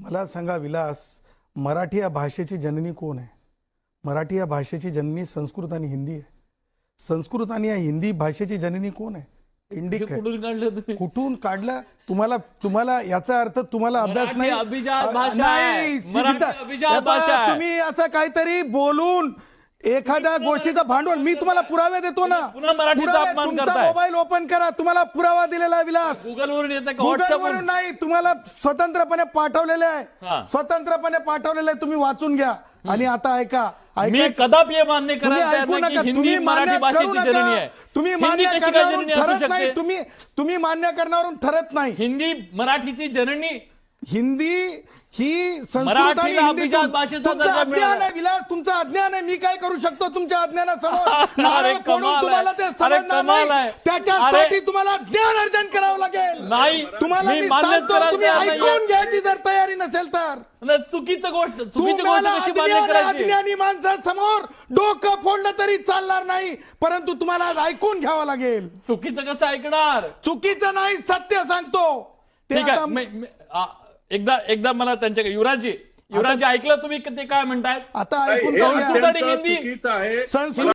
मला सांगा विलास, मराठी या भाषेची जननी कोण आहे? मराठी या भाषेची जननी संस्कृत आणि हिंदी आहे. संस्कृत आणि या हिंदी भाषेची जननी कोण आहे? इंडिक आहे. कुठून काढलं? तुम्हाला याचा अर्थ तुम्हाला अभ्यास नाही. अभिजात भाषा आहे. मराठी अभिजात भाषा आहे. तुम्ही असं काहीतरी बोलून एखाद्या गोष्टीचं भांडवल, मी तुम्हाला पुरावे देतो ना. पुन्हा मराठीचा अपमान तुमचा करताय. मोबाईल ओपन करा, तुम्हाला पुरावा दिलेला आहे विलास. गुगलवरून येतं का? गुगलवरून नाही, तुम्हाला स्वतंत्रपणे पाठवलेले हा. आहे. स्वतंत्रपणे पाठवलेले आहे, तुम्ही वाचून घ्या. आणि आता ऐका, मी कदापि हे मान्य तुम्ही करायला ऐकू तयार नाही नका, की तुम्ही हिंदी मान्य मराठी करू भाषेची जननी नका. आहे. तुम्ही हिंदी मान्य कशी काय करण्यावरून जननी असू ठरत नाही. शकते? तुम्ही मान्य करण्यावरून ठरत नाही. हिंदी मराठीची जननी, हिंदी ही संस्कृत आणि मराठीला हिंदी अभिजात भाषेचा तुमचं दर्जा अज्ञान मिळाला. आहे विलास, तुमचं अज्ञान आहे. मी काय करू शकतो तुमच्या अज्ञानासमोर? अरे नारळ फोडून कमाल तुम्हाला आहे. ते अरे समजणार कमाल नाही. आहे. त्याच्यासाठी अरे तुम्हाला ज्ञान अर्जन करावं लागेल. नाही, तुम्हाला मी मी मान्यच सांगतो, करायला तुम्ही तयार नाहीये. ऐकून घ्यायची जर तयारी नसेल तर चुकीची गोष्ट कशी तुम्हाला मान्य करायची? अज्ञानी माणसासमोर डोकं फोडलं तरी चालणार नाही, परंतु तुम्हाला आज ऐकून घ्यावं लागेल. चुकीचं कसं ऐकणार? चुकीचं नाही, सत्य सांगतो. ते ठीक आहे. आता- एकदा मला त्यांच्याकडे युवराजी ऐकलं तुम्ही ते काय म्हणतायत? आता ऐकून हे घेऊया. संस्कृत आणि अत्यंत हिंदी चुकीचं आहे. संस्कृत